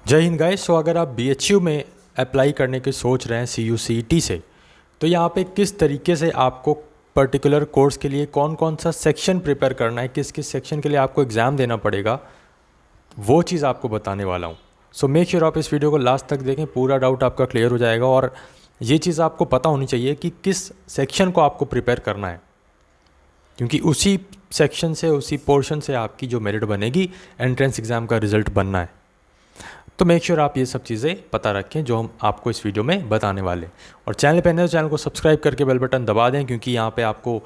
जय हिंद गाइस। सो अगर आप बीएचयू में अप्लाई करने की सोच रहे हैं सीयूसीईटी से, तो यहाँ पे किस तरीके से आपको पर्टिकुलर कोर्स के लिए कौन कौन सा सेक्शन प्रिपेयर करना है, किस किस सेक्शन के लिए आपको एग्ज़ाम देना पड़ेगा, वो चीज़ आपको बताने वाला हूँ। सो मेक श्योर आप इस वीडियो को लास्ट तक देखें, पूरा डाउट आपका क्लियर हो जाएगा। और ये चीज़ आपको पता होनी चाहिए कि किस सेक्शन को आपको प्रिपेयर करना है, क्योंकि उसी सेक्शन से, उसी पोर्शन से आपकी जो मेरिट बनेगी, एंट्रेंस एग्ज़ाम का रिजल्ट बनना है। तो मेक श्योर आप ये सब चीज़ें पता रखें जो हम आपको इस वीडियो में बताने वाले। और चैनल पे नए तो चैनल को सब्सक्राइब करके बेल बटन दबा दें, क्योंकि यहाँ पे आपको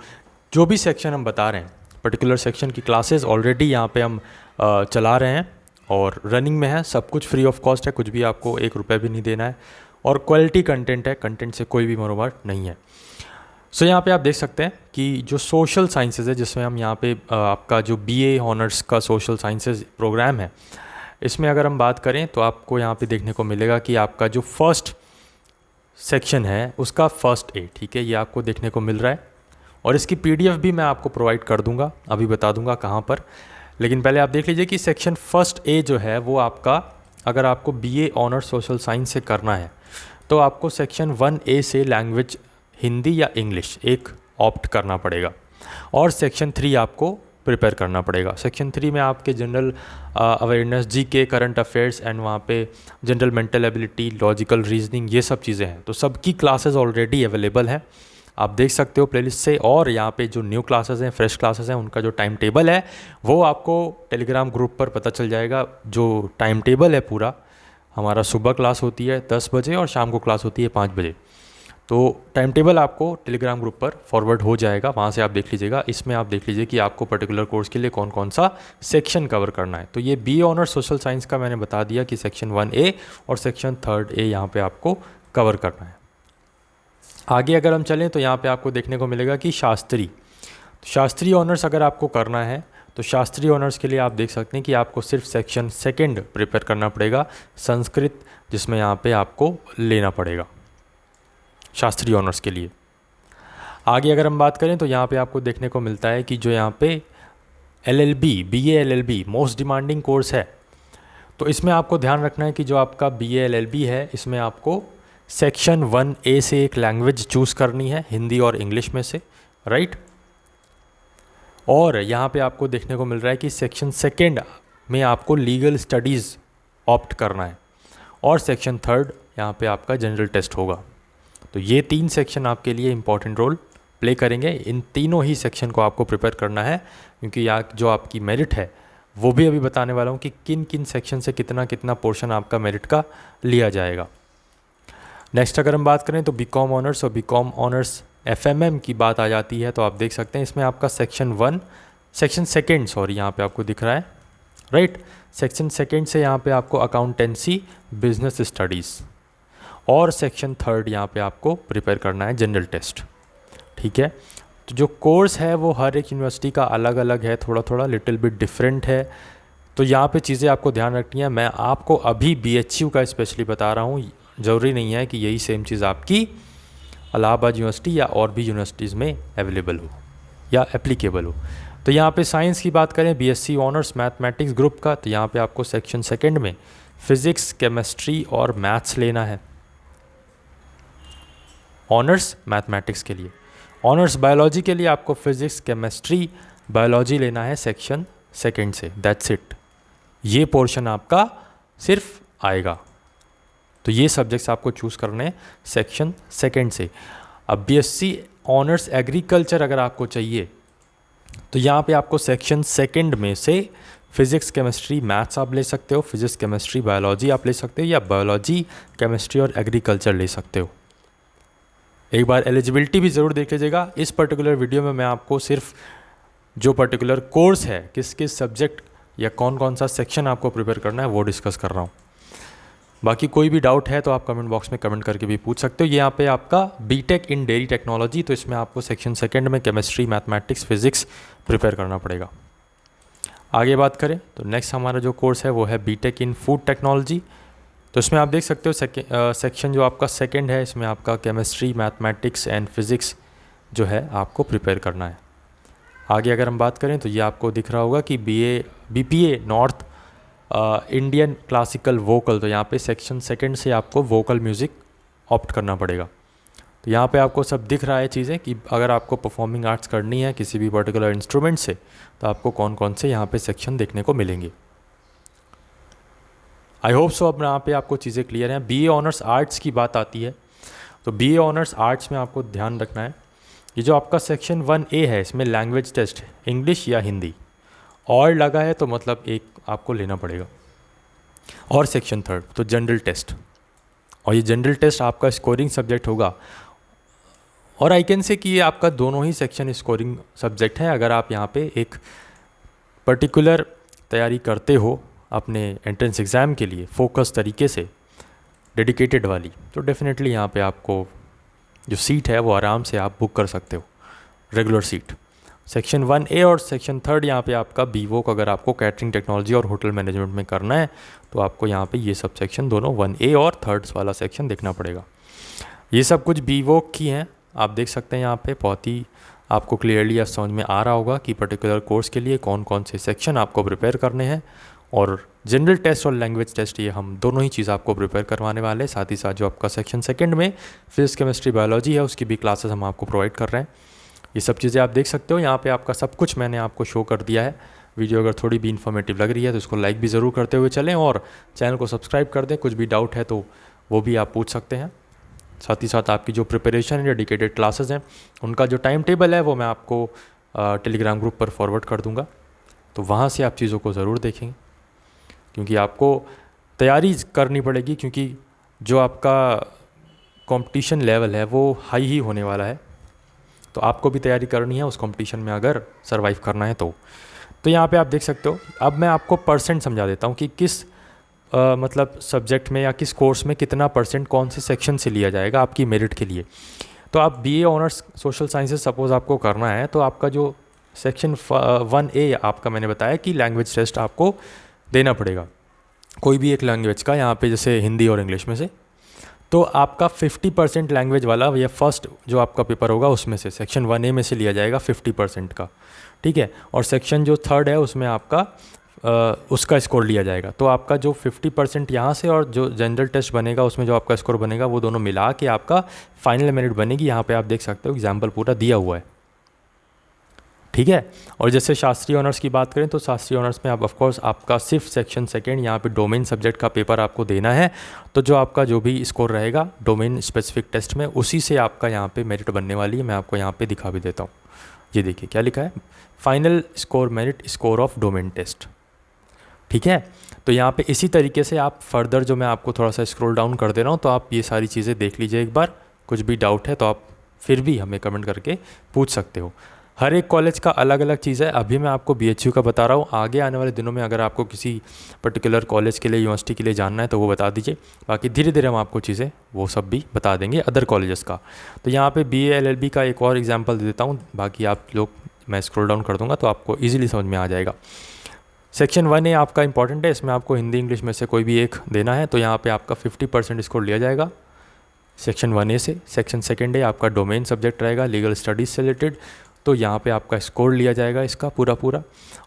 जो भी सेक्शन हम बता रहे हैं, पर्टिकुलर सेक्शन की क्लासेस ऑलरेडी यहाँ पे हम चला रहे हैं और रनिंग में है। सब कुछ फ्री ऑफ कॉस्ट है, कुछ भी आपको ₹1 भी नहीं देना है, और क्वालिटी कंटेंट है, कंटेंट से कोई भी मरोमर नहीं है। सो यहाँ पे आप देख सकते हैं कि जो सोशल साइंसेज है, जिसमें हम यहाँ पे आपका जो बीए ऑनर्स का सोशल साइंसेज प्रोग्राम है, इसमें अगर हम बात करें तो आपको यहाँ पे देखने को मिलेगा कि आपका जो फर्स्ट सेक्शन है उसका फर्स्ट ए, ठीक है, ये आपको देखने को मिल रहा है। और इसकी पीडीएफ भी मैं आपको प्रोवाइड कर दूंगा, अभी बता दूंगा कहाँ पर। लेकिन पहले आप देख लीजिए कि सेक्शन फर्स्ट ए जो है वो आपका, अगर आपको बीए ऑनर्स सोशल साइंस से करना है तो आपको सेक्शन 1A से लैंग्वेज हिंदी या इंग्लिश एक ऑप्ट करना पड़ेगा, और सेक्शन 3 आपको प्रिपेयर करना पड़ेगा। सेक्शन 3 में आपके general awareness, GK, current affairs and वहाँ पे general mental ability, logical reasoning, ये सब चीज़ें हैं। तो सबकी क्लासेस ऑलरेडी अवेलेबल हैं, आप देख सकते हो प्लेलिस्ट से। और यहाँ पे जो न्यू क्लासेस हैं, फ्रेश क्लासेस हैं, उनका जो टाइम टेबल है वो आपको टेलीग्राम ग्रुप पर पता चल जाएगा। जो टाइम टेबल है पूरा, हमारा सुबह क्लास होती है 10 बजे और शाम को क्लास होती है 5 बजे। तो टाइम टेबल आपको टेलीग्राम ग्रुप पर फॉरवर्ड हो जाएगा, वहाँ से आप देख लीजिएगा। इसमें आप देख लीजिए कि आपको पर्टिकुलर कोर्स के लिए कौन कौन सा सेक्शन कवर करना है। तो ये बी ऑनर्स सोशल साइंस का मैंने बता दिया कि सेक्शन 1A और सेक्शन 3A यहाँ पे आपको कवर करना है। आगे अगर हम चलें तो यहाँ पे आपको देखने को मिलेगा कि शास्त्री ऑनर्स अगर आपको करना है तो शास्त्री ऑनर्स के लिए आप देख सकते हैं कि आपको सिर्फ सेक्शन 2 प्रिपेयर करना पड़ेगा, संस्कृत, जिसमें यहाँ पे आपको लेना पड़ेगा शास्त्री ऑनर्स के लिए। आगे अगर हम बात करें तो यहाँ पे आपको देखने को मिलता है कि जो यहाँ पे LLB, BA LLB most demanding course है। तो इसमें आपको ध्यान रखना है कि जो आपका BA LLB है, इसमें आपको सेक्शन 1A से एक लैंग्वेज चूज़ करनी है, हिंदी और इंग्लिश में से, राइट। और यहाँ पे आपको देखने को मिल रहा है कि सेक्शन 2 में आपको लीगल स्टडीज़ ऑप्ट करना है, और सेक्शन 3 यहाँ पे आपका जनरल टेस्ट होगा। तो ये 3 सेक्शन आपके लिए इंपॉर्टेंट रोल प्ले करेंगे। इन तीनों ही सेक्शन को आपको प्रिपेयर करना है, क्योंकि यहाँ जो आपकी मेरिट है वो भी अभी बताने वाला हूँ कि किन किन सेक्शन से कितना कितना पोर्शन आपका मेरिट का लिया जाएगा। नेक्स्ट अगर हम बात करें तो बीकॉम ऑनर्स और बीकॉम ऑनर्स FMM की बात आ जाती है। तो आप देख सकते हैं इसमें आपका सेक्शन 2 सॉरी यहाँ पे आपको दिख रहा है, राइट। सेक्शन 2 से यहाँ पे आपको अकाउंटेंसी, बिजनेस स्टडीज़, और सेक्शन 3 यहाँ पे आपको प्रिपेयर करना है जनरल टेस्ट, ठीक है। तो जो कोर्स है वो हर एक यूनिवर्सिटी का अलग अलग है, थोड़ा थोड़ा लिटिल बिट डिफरेंट है। तो यहाँ पे चीज़ें आपको ध्यान रखनी है। मैं आपको अभी BHU का स्पेशली बता रहा हूँ, ज़रूरी नहीं है कि यही सेम चीज़ आपकी इलाहाबाद यूनिवर्सिटी या और भी यूनिवर्सिटीज़ में अवेलेबल हो या एप्लीकेबल हो। तो यहाँ पे साइंस की बात करें, BSc ऑनर्स मैथमेटिक्स ग्रुप का, तो यहाँ पे आपको सेक्शन 2 में फिज़िक्स, केमिस्ट्री और मैथ्स लेना है ऑनर्स मैथमेटिक्स के लिए। ऑनर्स बायोलॉजी के लिए आपको फिज़िक्स, केमिस्ट्री, बायोलॉजी लेना है सेक्शन 2 से, दैट्स इट। ये पोर्शन आपका सिर्फ आएगा। तो ये सब्जेक्ट्स आपको चूज़ करने हैं सेक्शन 2 से। अब BSc ऑनर्स एग्रीकल्चर अगर आपको चाहिए तो यहाँ पे आपको सेक्शन 2 में से फिज़िक्स, केमिस्ट्री, मैथ्स आप ले सकते हो, फिज़िक्स, केमिस्ट्री, बायोलॉजी आप ले सकते हो, या बायोलॉजी, केमिस्ट्री और एग्रीकल्चर ले सकते हो। एक बार एलिजिबिलिटी भी ज़रूर देख लीजिएगा। इस पर्टिकुलर वीडियो में मैं आपको सिर्फ जो पर्टिकुलर कोर्स है, किस किस सब्जेक्ट या कौन कौन सा सेक्शन आपको प्रिपेयर करना है वो डिस्कस कर रहा हूँ। बाकी कोई भी डाउट है तो आप कमेंट बॉक्स में कमेंट करके भी पूछ सकते हो। ये यहाँ पे आपका बीटेक इन डेयरी टेक्नोलॉजी, तो इसमें आपको सेक्शन 2 में केमिस्ट्री, मैथमेटिक्स, फिज़िक्स प्रिपेयर करना पड़ेगा। आगे बात करें तो नेक्स्ट हमारा जो कोर्स है वो है बीटेक इन फूड टेक्नोलॉजी। तो इसमें आप देख सकते हो सेक्शन जो आपका 2 है, इसमें आपका केमिस्ट्री, मैथमेटिक्स एंड फिज़िक्स जो है आपको प्रिपेयर करना है। आगे अगर हम बात करें तो ये आपको दिख रहा होगा कि BPA north Indian classical vocal, तो यहाँ पे सेक्शन सेकंड से आपको वोकल म्यूज़िक ऑप्ट करना पड़ेगा। तो यहाँ पे आपको सब दिख रहा है चीज़ें कि अगर आपको परफॉर्मिंग आर्ट्स करनी है किसी भी पर्टिकुलर इंस्ट्रूमेंट से तो आपको कौन कौन से यहाँ पे सेक्शन देखने को मिलेंगे। आई होप सो अब यहाँ पे आपको चीज़ें क्लियर हैं। बीए ऑनर्स आर्ट्स की बात आती है तो बीए ऑनर्स आर्ट्स में आपको ध्यान रखना है, ये जो आपका सेक्शन 1A है इसमें लैंग्वेज टेस्ट इंग्लिश या हिंदी और लगा है तो मतलब एक आपको लेना पड़ेगा, और सेक्शन 3 तो जनरल टेस्ट, और ये जनरल टेस्ट आपका स्कोरिंग सब्जेक्ट होगा। और आई कैन से कि ये आपका दोनों ही सेक्शन स्कोरिंग सब्जेक्ट है। अगर आप यहाँ पे एक पर्टिकुलर तैयारी करते हो अपने एंट्रेंस एग्ज़ाम के लिए फोकस तरीके से डेडिकेटेड वाली, तो डेफिनेटली यहाँ पे आपको जो सीट है वो आराम से आप बुक कर सकते हो, रेगुलर सीट। सेक्शन 1A और सेक्शन 3 यहाँ पे आपका बीवोक, अगर आपको कैटरिंग टेक्नोलॉजी और होटल मैनेजमेंट में करना है तो आपको यहाँ पे ये सब सेक्शन दोनों 1A और 3 वाला सेक्शन देखना पड़ेगा। ये सब कुछ बीवोक की हैं, आप देख सकते हैं यहाँ पे बहुत ही आपको क्लियरली अब समझ में आ रहा होगा कि पर्टिकुलर कोर्स के लिए कौन कौन से सेक्शन आपको प्रिपेयर करने हैं। और जनरल टेस्ट और लैंग्वेज टेस्ट ये हम दोनों ही चीज़ आपको प्रिपेयर करवाने वाले हैं। साथ ही साथ जो आपका सेक्शन सेकंड में फिजिक्स केमिस्ट्री बायोलॉजी है उसकी भी क्लासेस हम आपको प्रोवाइड कर रहे हैं। ये सब चीज़ें आप देख सकते हो, यहाँ पे आपका सब कुछ मैंने आपको शो कर दिया है। वीडियो अगर थोड़ी भी इन्फॉर्मेटिव लग रही है तो इसको लाइक भी ज़रूर करते हुए चलें और चैनल को सब्सक्राइब कर दें। कुछ भी डाउट है तो वो भी आप पूछ सकते हैं। साथ ही साथ आपकी जो प्रिपरेशन है डेडिकेटेड क्लासेस हैं उनका जो टाइम टेबल है वो मैं आपको टेलीग्राम ग्रुप पर फॉरवर्ड कर दूंगा, तो वहाँ से आप चीज़ों को ज़रूर देखेंगे क्योंकि आपको तैयारी करनी पड़ेगी, क्योंकि जो आपका कंपटीशन लेवल है वो हाई ही होने वाला है। तो आपको भी तैयारी करनी है उस कंपटीशन में अगर सरवाइव करना है तो यहाँ पे आप देख सकते हो। अब मैं आपको परसेंट समझा देता हूँ कि किस मतलब सब्जेक्ट में या किस कोर्स में कितना परसेंट कौन से सेक्शन से लिया जाएगा आपकी मेरिट के लिए। तो आप BA honours social sciences suppose आपको करना है तो आपका जो सेक्शन 1A आपका मैंने बताया कि लैंग्वेज टेस्ट आपको देना पड़ेगा कोई भी एक लैंग्वेज का, यहाँ पे जैसे हिंदी और इंग्लिश में से। तो आपका 50% लैंग्वेज वाला या फर्स्ट जो आपका पेपर होगा उसमें से सेक्शन 1A में से लिया जाएगा 50% का, ठीक है। और सेक्शन जो 3 है उसमें आपका उसका स्कोर लिया जाएगा। तो आपका जो 50% यहाँ से और जो जनरल टेस्ट बनेगा उसमें जो आपका स्कोर बनेगा वो दोनों मिला के आपका फाइनल मेरिट बनेगी। यहाँ पे आप देख सकते हो एग्जाम्पल पूरा दिया हुआ है, ठीक है। और जैसे शास्त्रीय ऑनर्स की बात करें तो शास्त्रीय ऑनर्स में आप ऑफकोर्स आपका सिर्फ सेक्शन सेकेंड यहाँ पे डोमेन सब्जेक्ट का पेपर आपको देना है। तो जो आपका जो भी स्कोर रहेगा डोमेन स्पेसिफिक टेस्ट में उसी से आपका यहाँ पे मेरिट बनने वाली है। मैं आपको यहाँ पे दिखा भी देता हूँ, ये देखिए क्या लिखा है, final score merit score of domain test, ठीक है। तो यहाँ पे इसी तरीके से आप फर्दर जो मैं आपको थोड़ा सा स्क्रॉल डाउन कर दे रहा हूँ तो आप ये सारी चीज़ें देख लीजिए एक बार। कुछ भी डाउट है तो आप फिर भी हमें कमेंट करके पूछ सकते हो। हर एक कॉलेज का अलग अलग चीज़ है। अभी मैं आपको बीएचयू का बता रहा हूँ, आगे आने वाले दिनों में अगर आपको किसी पर्टिकुलर कॉलेज के लिए यूनिवर्सिटी के लिए जानना है तो वो बता दीजिए। बाकी धीरे धीरे हम आपको चीज़ें वो सब भी बता देंगे अदर कॉलेजेस का। तो यहाँ पे बीए एलएलबी का एक और एग्जांपल दे देता हूँ, बाकी आप लोग मैं स्क्रॉल डाउन कर दूँगा तो आपको ईजिली समझ में आ जाएगा। सेक्शन 1A आपका इंपॉर्टेंट है, इसमें आपको हिंदी इंग्लिश में से कोई भी एक देना है तो यहाँ पे आपका 50% स्कोर लिया जाएगा सेक्शन 1A से। सेक्शन सेकेंड ए आपका डोमेन सब्जेक्ट रहेगा लीगल स्टडीज़ से रिलेटेड, तो यहाँ पे आपका स्कोर लिया जाएगा इसका पूरा।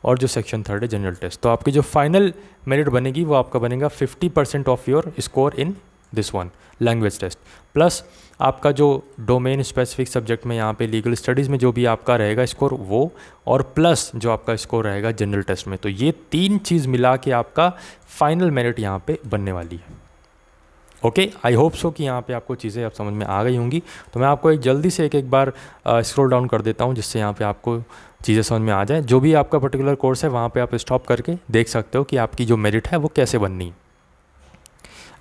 और जो सेक्शन 3 है जनरल टेस्ट, तो आपकी जो फाइनल मेरिट बनेगी वो आपका बनेगा 50% of your score in this one language test, plus आपका जो डोमेन स्पेसिफिक सब्जेक्ट में यहाँ पे लीगल स्टडीज़ में जो भी आपका रहेगा स्कोर वो, और प्लस जो आपका स्कोर रहेगा जनरल टेस्ट में। तो ये 3 चीज़ मिला के आपका फाइनल मेरिट यहाँ पे बनने वाली है। ओके, आई होप सो कि यहाँ पे आपको चीज़ें अब समझ में आ गई होंगी। तो मैं आपको एक जल्दी से एक बार स्क्रॉल डाउन कर देता हूँ जिससे यहाँ पे आपको चीज़ें समझ में आ जाए। जो भी आपका पर्टिकुलर कोर्स है वहाँ पे आप स्टॉप करके देख सकते हो कि आपकी जो मेरिट है वो कैसे बननी है।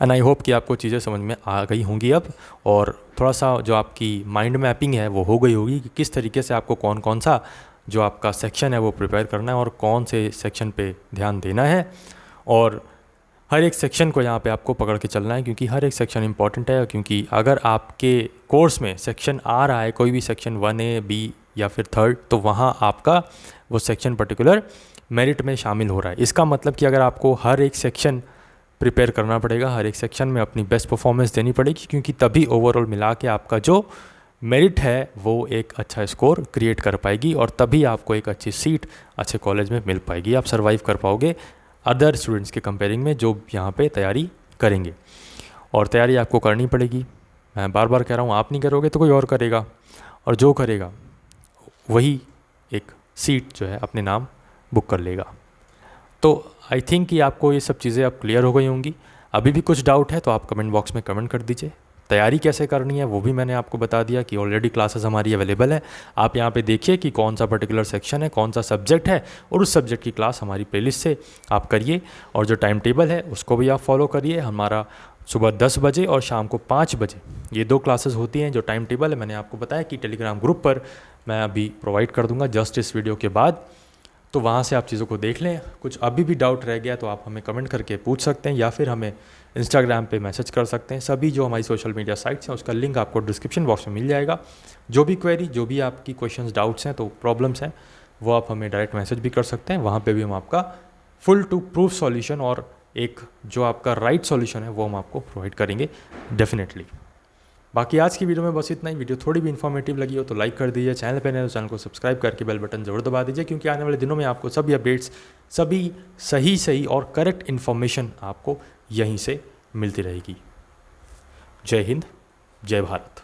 एंड आई होप कि आपको चीज़ें समझ में आ गई होंगी अब, और थोड़ा सा जो आपकी माइंड मैपिंग है वो हो गई होगी कि किस तरीके से आपको कौन कौन सा जो आपका सेक्शन है वो प्रिपेयर करना है और कौन से सेक्शन पे ध्यान देना है। और हर एक सेक्शन को यहाँ पे आपको पकड़ के चलना है क्योंकि हर एक सेक्शन इंपॉर्टेंट है। क्योंकि अगर आपके कोर्स में सेक्शन आ रहा है कोई भी सेक्शन 1A, B या फिर 3, तो वहाँ आपका वो सेक्शन पर्टिकुलर मेरिट में शामिल हो रहा है। इसका मतलब कि अगर आपको हर एक सेक्शन प्रिपेयर करना पड़ेगा, हर एक सेक्शन में अपनी बेस्ट परफॉर्मेंस देनी पड़ेगी, क्योंकि तभी ओवरऑल मिला के आपका जो मेरिट है वो एक अच्छा स्कोर क्रिएट कर पाएगी और तभी आपको एक अच्छी सीट अच्छे कॉलेज में मिल पाएगी, आप सर्वाइव कर पाओगे अदर स्टूडेंट्स के कंपेयरिंग में जो यहाँ पे तैयारी करेंगे। और तैयारी आपको करनी पड़ेगी, मैं बार बार कह रहा हूँ, आप नहीं करोगे तो कोई और करेगा, और जो करेगा वही एक सीट जो है अपने नाम बुक कर लेगा। तो आई थिंक कि आपको ये सब चीज़ें अब क्लियर हो गई होंगी। अभी भी कुछ डाउट है तो आप कमेंट बॉक्स में कमेंट कर दीजिए। तैयारी कैसे करनी है वो भी मैंने आपको बता दिया कि ऑलरेडी क्लासेस हमारी अवेलेबल है। आप यहाँ पे देखिए कि कौन सा पर्टिकुलर सेक्शन है, कौन सा सब्जेक्ट है, और उस सब्जेक्ट की क्लास हमारी प्लेलिस्ट से आप करिए। और जो टाइम टेबल है उसको भी आप फॉलो करिए। हमारा सुबह 10 बजे और शाम को 5 बजे ये 2 क्लासेस होती हैं। जो टाइम टेबल है मैंने आपको बताया कि टेलीग्राम ग्रुप पर मैं अभी प्रोवाइड कर दूंगा जस्ट इस वीडियो के बाद, तो वहाँ से आप चीज़ों को देख लें। कुछ अभी भी डाउट रह गया तो आप हमें कमेंट करके पूछ सकते हैं, या फिर हमें इंस्टाग्राम पे मैसेज कर सकते हैं। सभी जो हमारी सोशल मीडिया साइट्स हैं उसका लिंक आपको डिस्क्रिप्शन बॉक्स में मिल जाएगा। जो भी क्वेरी, जो भी आपकी क्वेश्चंस, डाउट्स हैं, तो प्रॉब्लम्स हैं, वो आप हमें डायरेक्ट मैसेज भी कर सकते हैं। वहाँ पे भी हम आपका फुल टू प्रूफ सॉल्यूशन और एक जो आपका राइट सॉल्यूशन है वो हम आपको प्रोवाइड करेंगे डेफिनेटली। बाकी आज की वीडियो में बस इतना ही। वीडियो थोड़ी भी इन्फॉर्मेटिव लगी हो तो लाइक कर दीजिए, चैनल पे नए तो चैनल को सब्सक्राइब करके बेल बटन जरूर दबा दीजिए, क्योंकि आने वाले दिनों में आपको सभी अपडेट्स, सभी सही और करेक्ट इन्फॉर्मेशन आपको यहीं से मिलती रहेगी। जय हिंद, जय भारत।